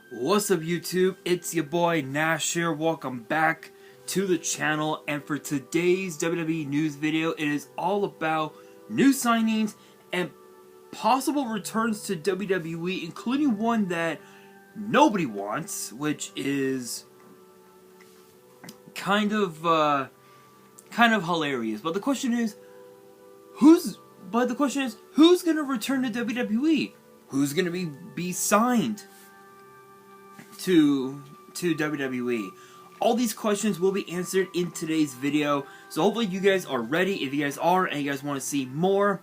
What's up YouTube, it's your boy Nash here, welcome back to the channel, and for today's WWE news video, it is all about new signings and possible returns to WWE, including one that nobody wants, which is kind of hilarious. But the question is, who's gonna return to WWE? Who's gonna be signed to WWE? All these questions will be answered in today's video, so hopefully you guys are ready. If you guys are and you guys want to see more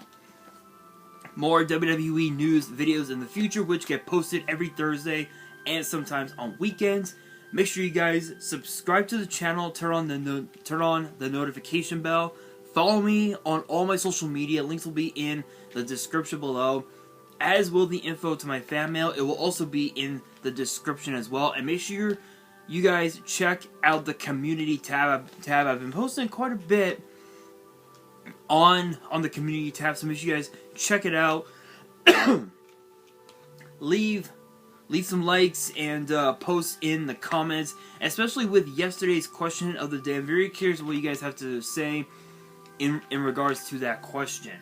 WWE news videos in the future, which get posted every Thursday and sometimes on weekends, make sure you guys subscribe to the channel, turn on the notification bell, follow me on all my social media. Links will be in the description below, as will the info to my fan mail. It will also be in the description as well. And make sure you guys check out the community tab. I've been posting quite a bit on the community tab, so make sure you guys check it out. leave some likes and post in the comments, especially with yesterday's question of the day. I'm very curious what you guys have to say in regards to that question.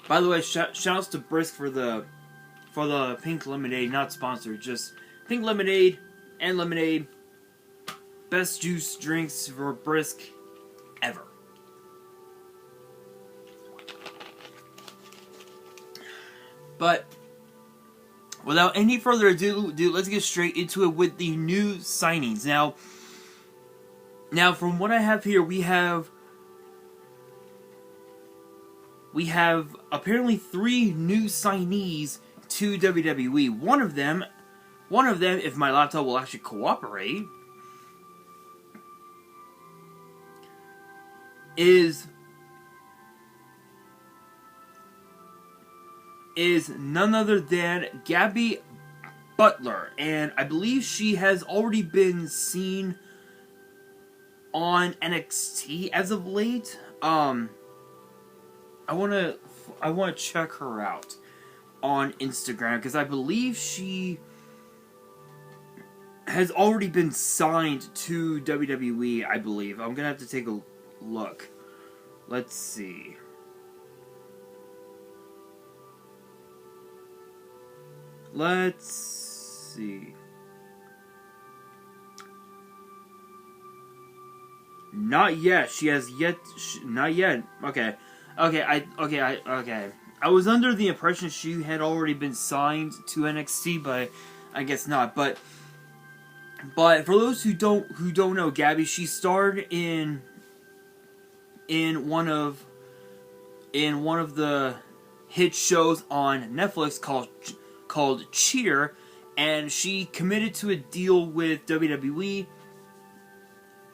By the way, shoutouts to Brisk for the pink lemonade, not sponsored, just pink lemonade and lemonade. Best juice drinks for Brisk ever. But without any further ado, let's get straight into it with the new signings. Now from what I have here, we have apparently 3 new signees to WWE. One of them, if my laptop will actually cooperate, is none other than Gabby Butler, and I believe she has already been seen on NXT as of late. I wanna check her out on Instagram, because I believe she has already been signed to WWE, I believe. I'm gonna have to take a look. Let's see. Not yet. She has yet. Not yet. Okay. I was under the impression she had already been signed to NXT, but I guess not. But for those who don't know, Gabby, she starred in one of the hit shows on Netflix called Cheer, and she committed to a deal with WWE,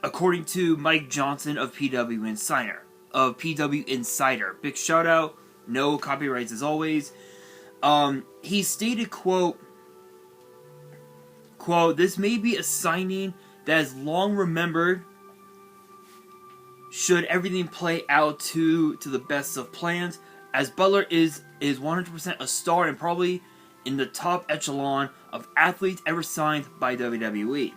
according to Mike Johnson of PW Insider. Big shout out, no copyrights as always. He stated, quote, "This may be a signing that is long remembered should everything play out to the best of plans, as Butler is 100% a star and probably in the top echelon of athletes ever signed by WWE."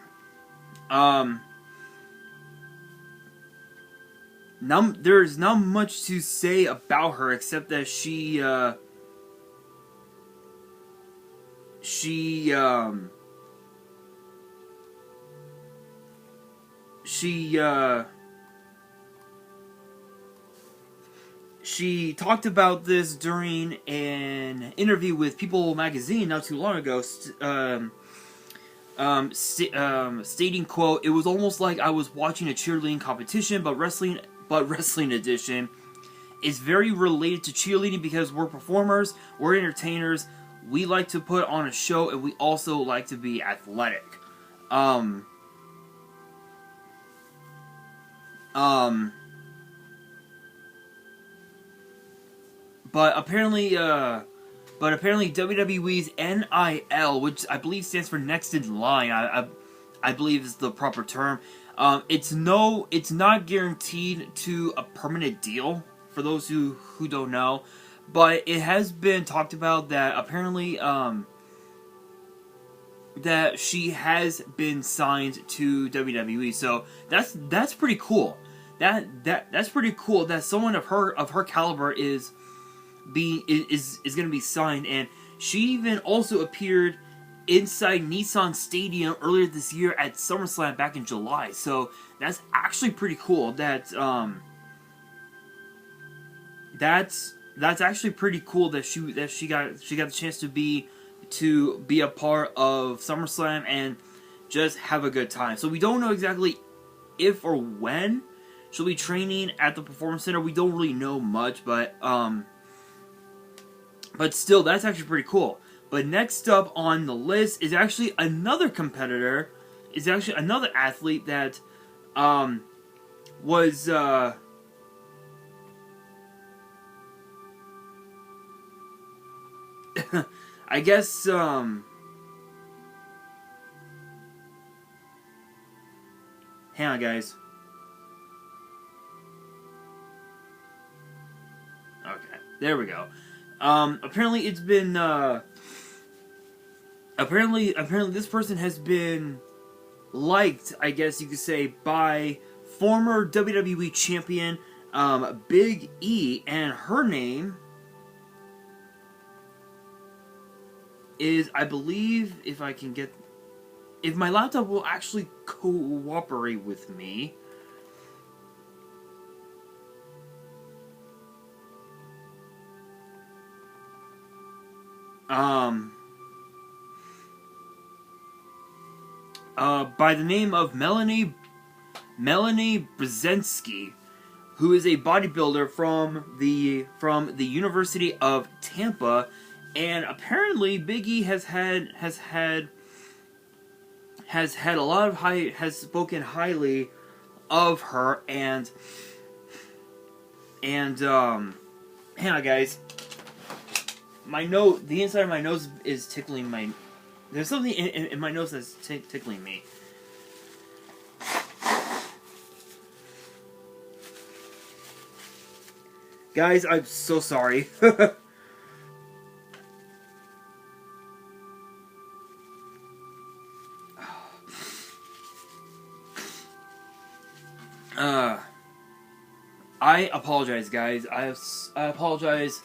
There's not much to say about her except that she talked about this during an interview with People magazine not too long ago, stating, quote, "It was almost like I was watching a cheerleading competition, but wrestling edition is very related to cheerleading because we're performers, we're entertainers, we like to put on a show, and we also like to be athletic." But apparently WWE's NIL, which I believe stands for Next in Line, I believe is the proper term. It's not guaranteed to a permanent deal, for those who don't know. but it has been talked about that apparently that she has been signed to WWE. So that's pretty cool. That's pretty cool that someone of her caliber is going to be signed. And she even also appeared inside Nissan Stadium earlier this year at SummerSlam back in July. So that's actually pretty cool. That's actually pretty cool that she got the chance to be a part of SummerSlam and just have a good time. So we don't know exactly if or when she'll be training at the Performance Center. We don't really know much, but still, that's actually pretty cool. But next up on the list is actually another competitor. Is actually another athlete that was I guess hang on, guys. Okay, there we go. Apparently it's been apparently this person has been liked, I guess you could say, by former WWE champion Big E, and her name is, I believe, if my laptop will actually cooperate with me. By the name of Melanie Brzezinski, who is a bodybuilder from the University of Tampa, and apparently Big E has spoken highly of her, and hang on, guys. The inside of my nose is tickling my. There's something in my nose that's tickling me. Guys, I'm so sorry. I apologize, guys. I apologize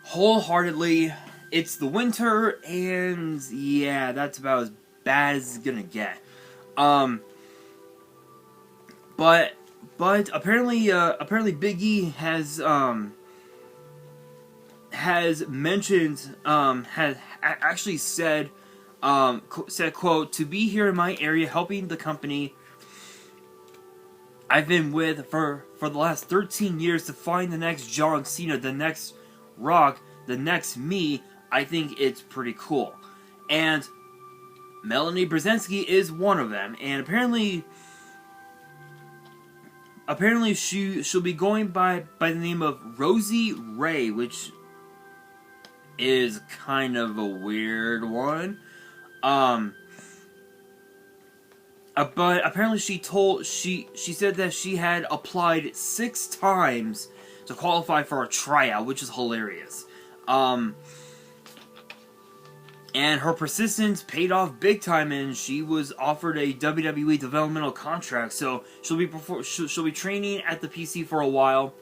wholeheartedly. It's the winter, and yeah, that's about as bad as it's gonna get. But apparently Big E has mentioned, has actually said, quote, "To be here in my area helping the company I've been with for the last 13 years to find the next John Cena, the next Rock, the next me, I think it's pretty cool." And Melanie Brzezinski is one of them, and apparently she'll be going by the name of Rosie Ray, which is kind of a weird one. But apparently she said that she had applied 6 times to qualify for a tryout, which is hilarious. And her persistence paid off big time, and she was offered a WWE developmental contract. So she'll be training at the PC for a while.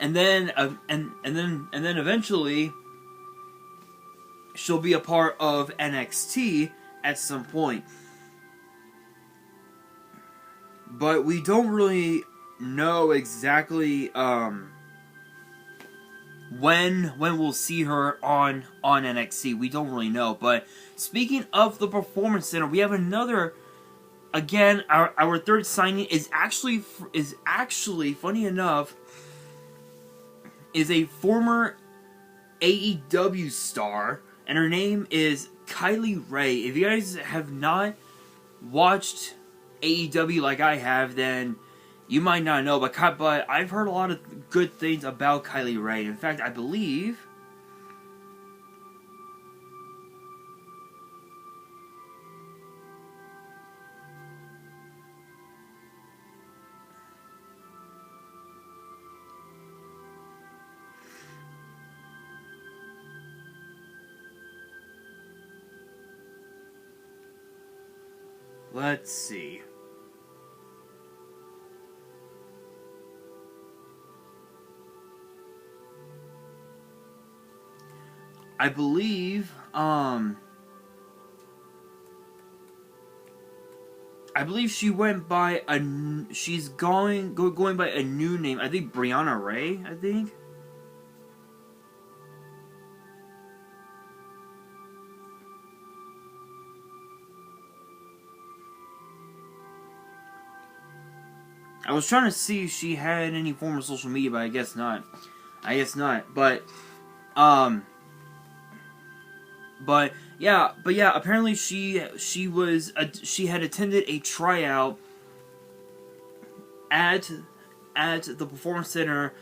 And then eventually she'll be a part of NXT at some point. But we don't really know exactly when we'll see her on NXT. We don't really know. But speaking of the Performance Center, we have another. Again, our third signing is actually funny enough, is a former AEW star, and her name is Kylie Ray. If you guys have not watched AEW like I have, then you might not know, but I've heard a lot of good things about Kylie Ray. In fact, I believe let's see. I believe, she went by she's going by a new name. I think Brianna Ray, I think. I was trying to see if she had any form of social media, but I guess not. But yeah, apparently she had attended a tryout at the Performance Center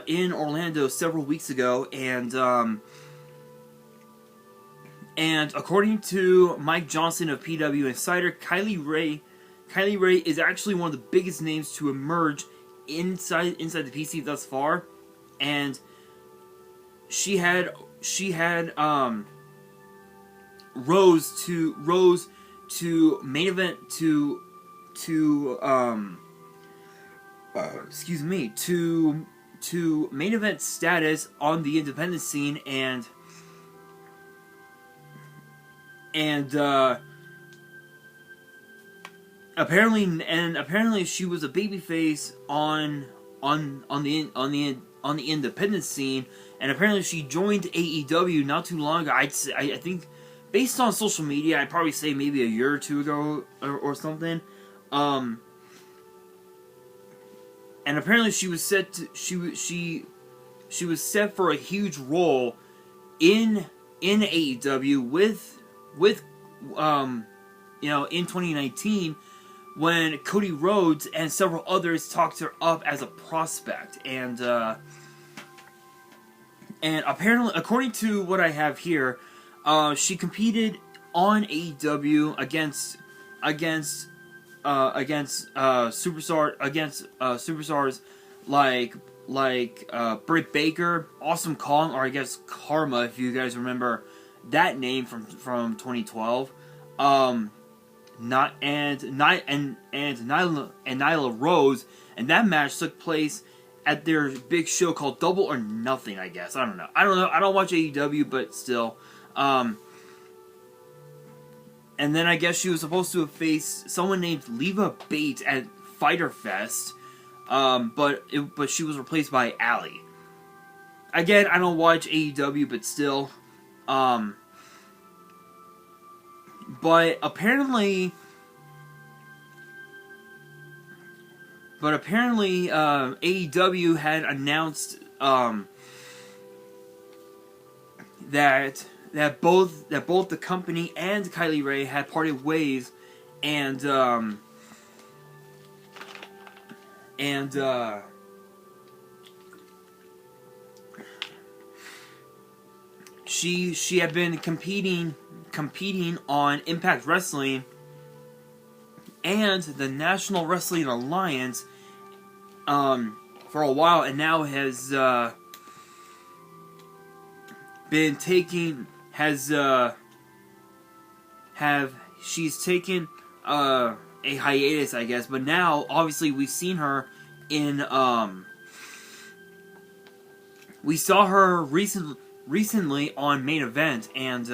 in Orlando several weeks ago, and according to Mike Johnson of PW Insider, Kylie Ray is actually one of the biggest names to emerge inside the PC thus far, and she had rose to main event to main event status on the independent scene, and apparently she was a babyface on the independent scene, and apparently she joined AEW not too long ago. I think, based on social media, I'd probably say maybe a year or two ago or something. And apparently she was set for a huge role in AEW with in 2019, when Cody Rhodes and several others talked her up as a prospect, and apparently, according to what I have here, she competed on AEW against superstars like Britt Baker, Awesome Kong, or I guess Karma, if you guys remember that name from 2012. Nyla Rose, and that match took place at their big show called Double or Nothing, I guess. I don't know. I don't watch AEW, but still. And then I guess she was supposed to have faced someone named Leva Bates at Fyter Fest, but she was replaced by Allie. Again, I don't watch AEW, but still. But apparently, AEW had announced that both the company and Kylie Ray had parted ways, and she had been competing on Impact Wrestling and the National Wrestling Alliance for a while, and now has she's taken a hiatus, I guess. But now, obviously, we've seen her in we saw her recently on Main Event, and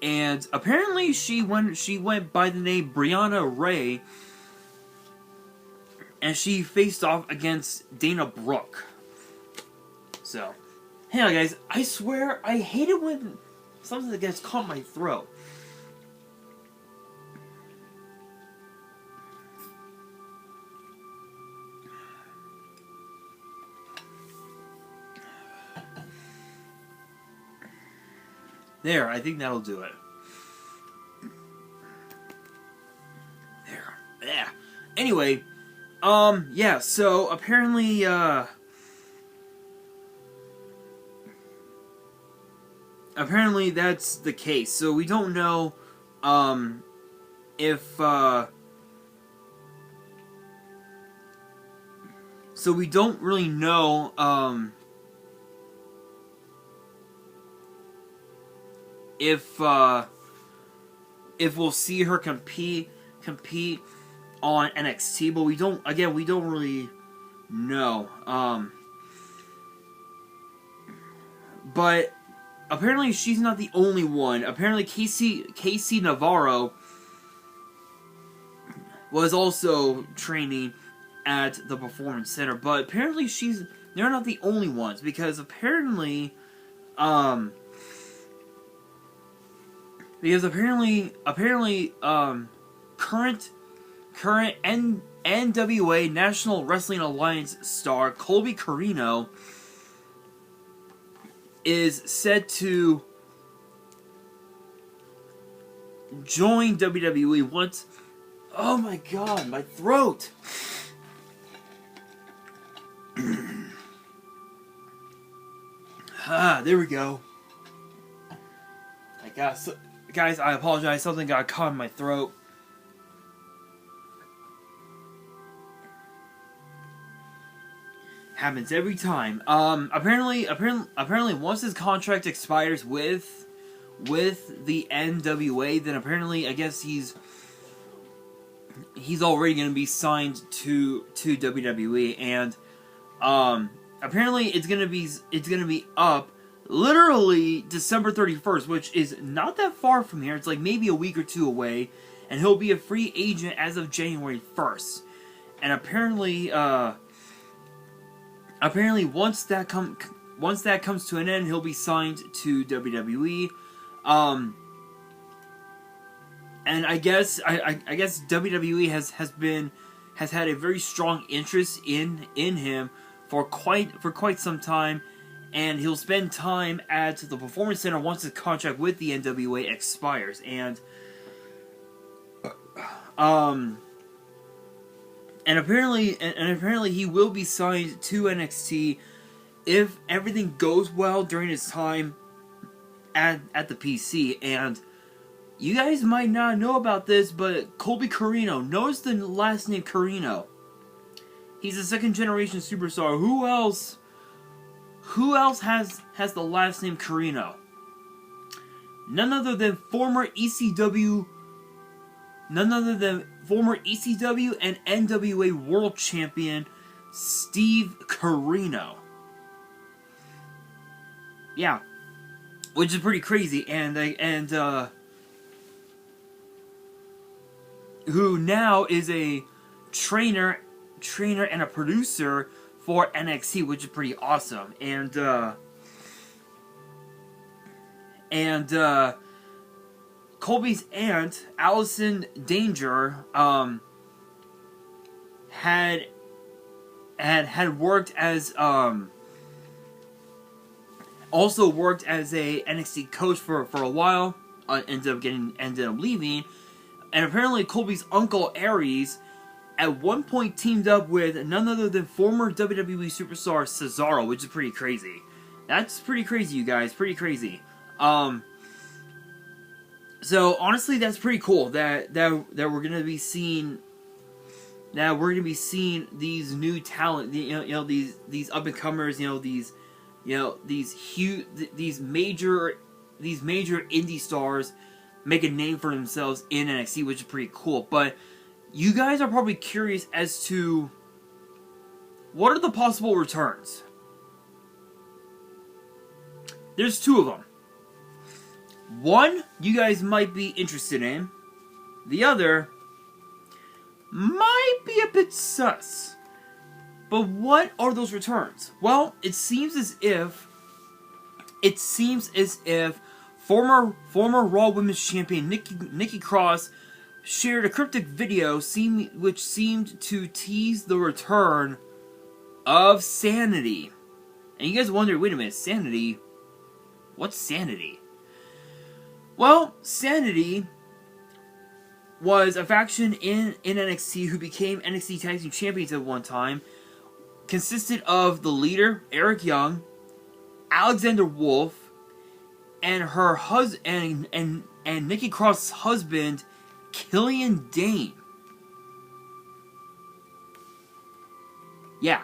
and apparently she went by the name Brianna Ray, and she faced off against Dana Brooke. So, hey guys, I swear I hate it when something gets caught in my throat. There, I think that'll do it. There. Yeah. Anyway, yeah, so apparently, apparently that's the case. So we don't know, if, so we don't really know, if we'll see her compete on NXT, but we don't really know. But apparently she's not the only one. Apparently Casey Navarro was also training at the Performance Center, but apparently they're not the only ones, because apparently current NWA National Wrestling Alliance star Colby Corino is said to join WWE once. Oh my god, my throat! There we go. Guys, I apologize. Something got caught in my throat. Happens every time. Apparently, once his contract expires with the NWA, then apparently, I guess he's already going to be signed to WWE, and apparently it's gonna be up literally December 31st, which is not that far from here. It's like maybe a week or two away, and he'll be a free agent as of January 1st. And apparently once that comes to an end, he'll be signed to WWE. And I guess WWE has had a very strong interest in him for quite some time, and he'll spend time at the Performance Center once his contract with the NWA expires. And apparently he will be signed to NXT if everything goes well during his time at the PC. And you guys might not know about this, but Colby Corino, notice the last name Corino. He's a second generation superstar. Who else has the last name Corino? None other than former ECW and NWA World Champion Steve Corino. Yeah, which is pretty crazy, and who now is a trainer and a producer for NXT, which is pretty awesome. And Colby's aunt, Allison Danger, had worked as also worked as a NXT coach for a while. Ended up leaving, and apparently Colby's uncle Aries at one point teamed up with none other than former WWE superstar Cesaro, which is pretty crazy. That's pretty crazy, you guys. Pretty crazy. So honestly, that's pretty cool that we're gonna be seeing. Now we're gonna be seeing these new talent, these up and comers, these major indie stars make a name for themselves in NXT, which is pretty cool. But you guys are probably curious as to what are the possible returns. There's two of them. One you guys might be interested in. The other might be a bit sus. But what are those returns? Well, it seems as if former Raw Women's Champion Nikki Cross shared a cryptic video which seemed to tease the return of Sanity. And you guys wonder, wait a minute, Sanity? What's Sanity? Well, Sanity was a faction in NXT who became NXT Tag Team Champions at one time. Consisted of the leader, Eric Young, Alexander Wolf, and her husband and Nikki Cross's husband, Killian Dane. Yeah.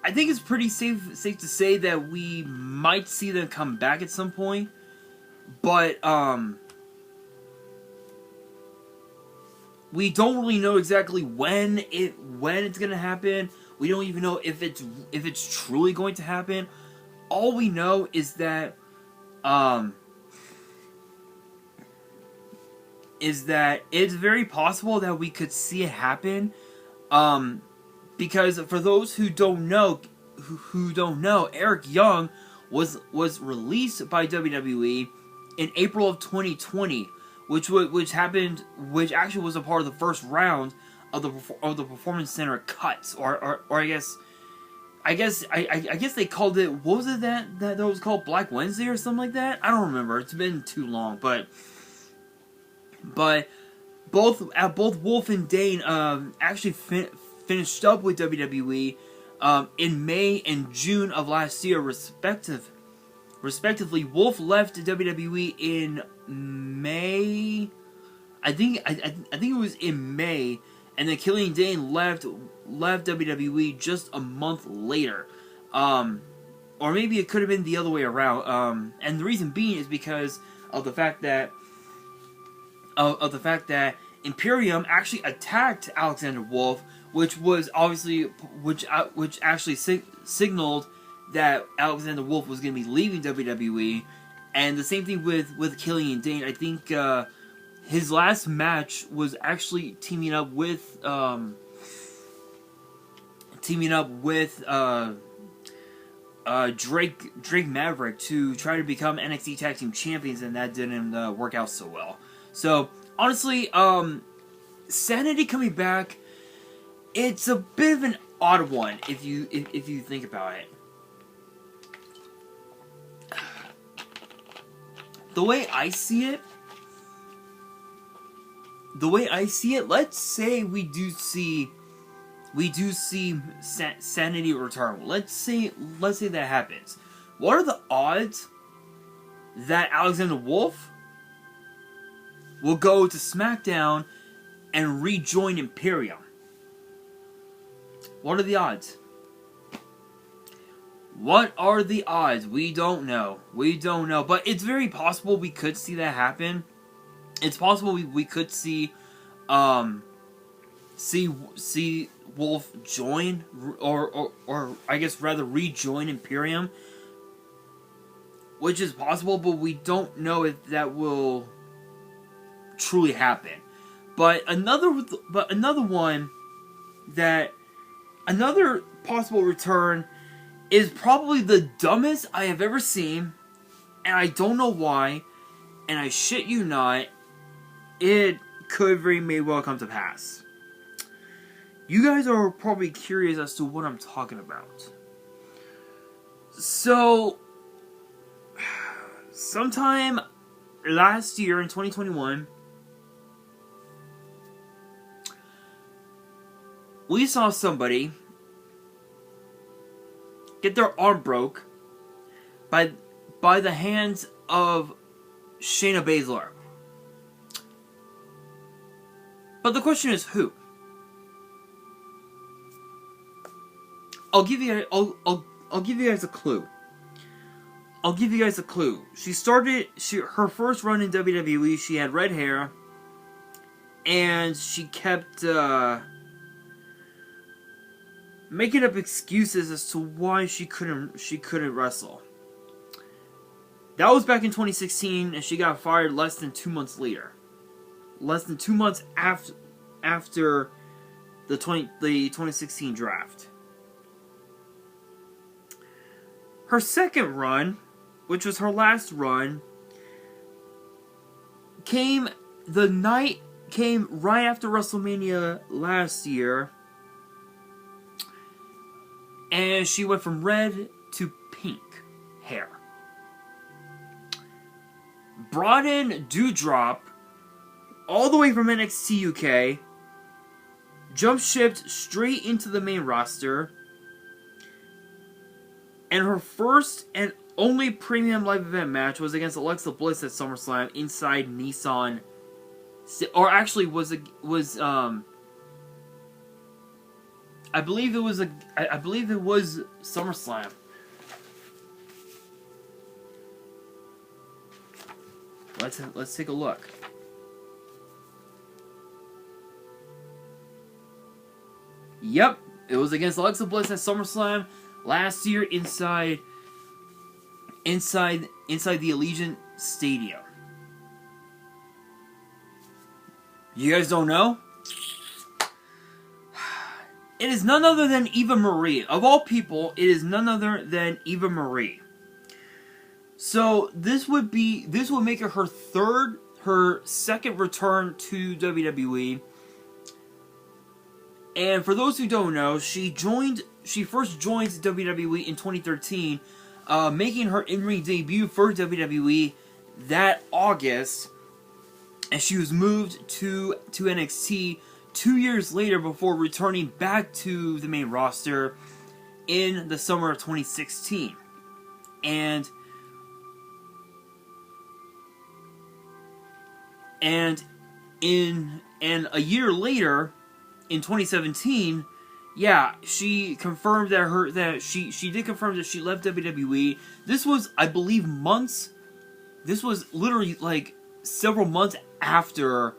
I think it's pretty safe to say that we might see them come back at some point, but we don't really know exactly when it's gonna happen. We don't even know if it's truly going to happen. All we know is that it's very possible that we could see it happen. Because for those who don't know, Eric Young was released by WWE in April of 2020, which actually was a part of the first round of the Performance Center cuts, or I guess they called it, what was it that was called, Black Wednesday or something like that? I don't remember. It's been too long, but both Wolf and Dane actually finished up with WWE in May and June of last year, respectively. Wolf left WWE in May. I think it was in May, and then Killian Dane left WWE just a month later. Or maybe it could have been the other way around. And the reason being is because of the fact that Imperium actually attacked Alexander Wolf, which actually signaled that Alexander Wolf was going to be leaving WWE. And the same thing with Killian Dane. I think his last match was actually teaming up with Drake Maverick to try to become NXT Tag Team Champions, and that didn't work out so well. So honestly, Sanity coming back, it's a bit of an odd one if you think about it. The way I see it, let's say we do see Sanity return. Let's say that happens. What are the odds that Alexander Wolf will go to SmackDown and rejoin Imperium? What are the odds? What are the odds? We don't know. But it's very possible we could see that happen. It's possible we could see Wolf join, or I guess rather rejoin Imperium, which is possible, but we don't know if that will truly happen. But another possible return is probably the dumbest I have ever seen, and I don't know why, and I shit you not, it could very may well come to pass. You guys are probably curious as to what I'm talking about. So, sometime last year in 2021, we saw somebody get their arm broke by the hands of Shayna Baszler. But the question is who? I'll give you guys a clue. Her first run in WWE, she had red hair, and she kept making up excuses as to why she couldn't wrestle. That was back in 2016, and she got fired less than 2 months later. Less than 2 months after the 2016 draft. Her second run, which was her last run, came right after WrestleMania last year, and she went from red to pink hair. Brought in Doudrop all the way from NXT UK, jump shipped straight into the main roster, and her first and only premium live event match was against Alexa Bliss at SummerSlam inside Nissan, or actually was I believe it was I believe it was SummerSlam. Let's take a look. Yep, it was against Alexa Bliss at SummerSlam last year inside the Allegiant Stadium. You guys don't know? It is none other than Eva Marie. Of all people, it is none other than Eva Marie. So this would make it her second return to WWE. And for those who don't know, she first joined WWE in 2013, making her in-ring debut for WWE that August, and she was moved to NXT 2 years later before returning back to the main roster in the summer of 2016. And a year later, in 2017, yeah, she confirmed that she did confirm that she left WWE. This was, I believe, months. This was literally like several months after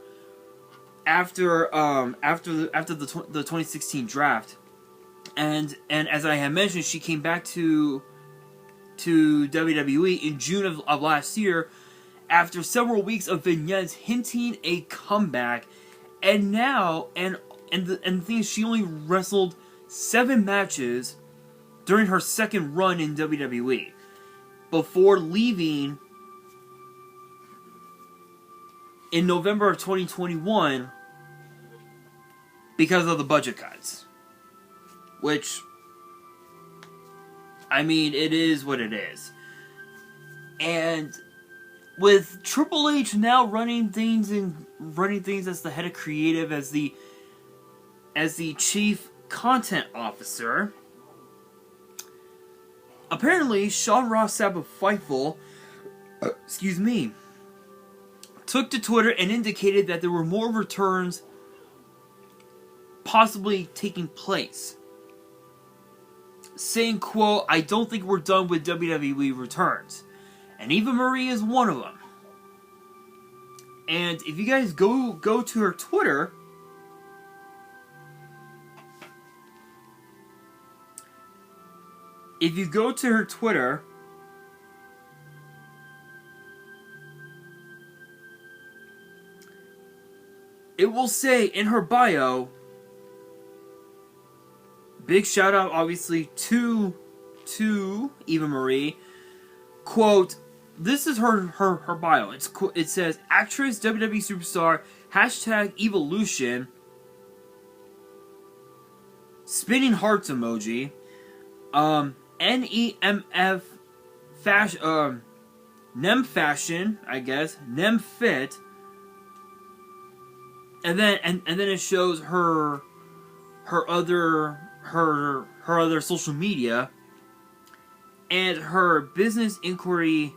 the 2016 draft, and as I had mentioned, she came back to WWE in June of last year after several weeks of vignettes hinting a comeback, and now the thing is, she only wrestled 7 matches during her second run in WWE before leaving in November of 2021 because of the budget cuts. Which, I mean, it is what it is. And with Triple H now running things as the head of creative, as the chief content officer, apparently Sean Ross Sapp of Fightful, took to Twitter and indicated that there were more returns possibly taking place. Saying, quote, "I don't think we're done with WWE returns." And Eva Marie is one of them. And if you guys go to her Twitter, it will say in her bio, big shout out obviously to Eva Marie, quote, this is her bio. It says, actress, WWE superstar, #evolution, spinning hearts emoji, NEMF fashion, Nem fashion, I guess, Nem fit, and then it shows her other social media and her business inquiry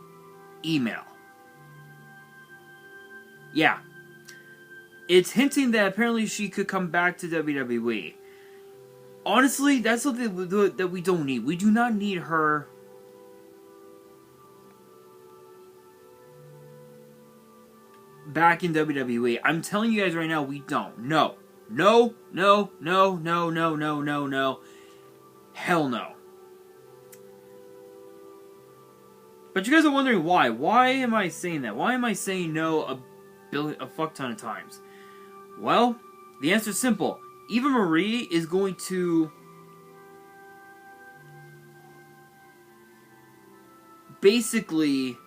email. Yeah. It's hinting that apparently she could come back to WWE. Honestly, that's something that we don't need. We do not need her back in WWE. I'm telling you guys right now, we don't. No. No. No. No. No. No. No. No. No. Hell no. But you guys are wondering why. Why am I saying that? Why am I saying no a fuck ton of times? Well, the answer is simple. Eva Marie is going to basically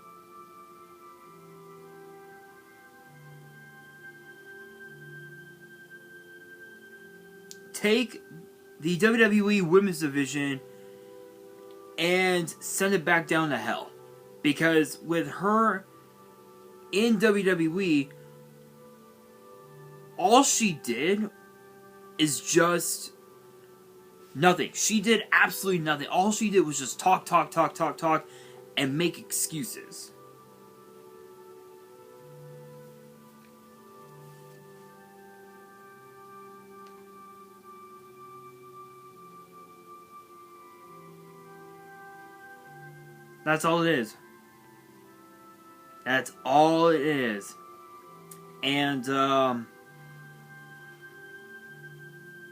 take the WWE Women's Division and send it back down to hell. Because with her in WWE, all she did is just nothing. She did absolutely nothing. All she did was just talk, and make excuses. That's all it is. That's all it is. And,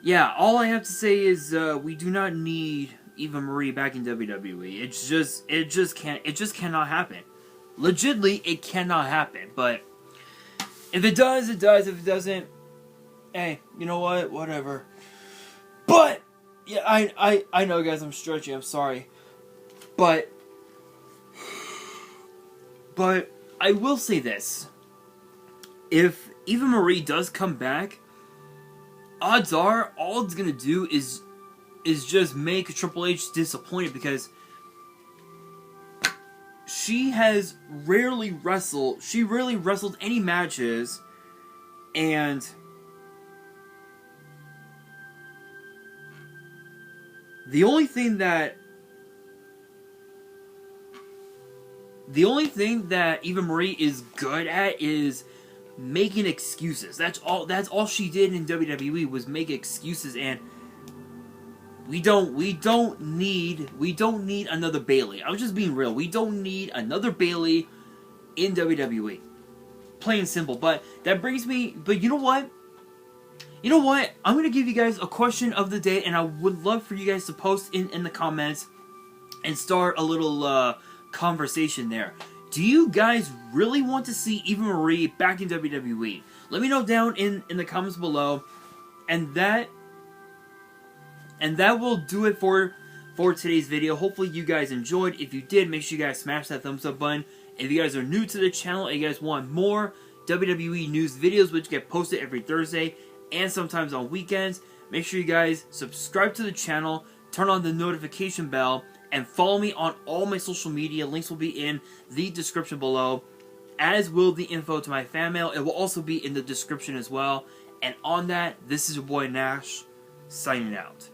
yeah, all I have to say is, we do not need Eva Marie back in WWE. It just cannot happen. Legitimately, it cannot happen. But if it does, it does. If it doesn't, hey, you know what? Whatever. But yeah, I know, guys. I'm stretching. I'm sorry. But I will say this: if Eva Marie does come back, odds are all it's gonna do is just make Triple H disappointed, because she has rarely wrestled. She rarely wrestled any matches, and the only thing that Eva Marie is good at is making excuses. That's all she did in WWE, was make excuses, and we don't need another Bayley. I'm just being real. We don't need another Bayley in WWE. Plain and simple. But that brings me. But you know what? You know what? I'm gonna give you guys a question of the day, and I would love for you guys to post in the comments and start a little conversation there. Do you guys really want to see Eva Marie back in WWE? Let me know down in the comments below, and that will do it for today's video. Hopefully you guys enjoyed. If you did, make sure you guys smash that thumbs up button. If you guys are new to the channel and you guys want more WWE news videos, which get posted every Thursday and sometimes on weekends, make sure you guys subscribe to the channel, turn on the notification bell, and follow me on all my social media. Links will be in the description below, as will the info to my fan mail. It will also be in the description as well. And on that, this is your boy Nash, signing out.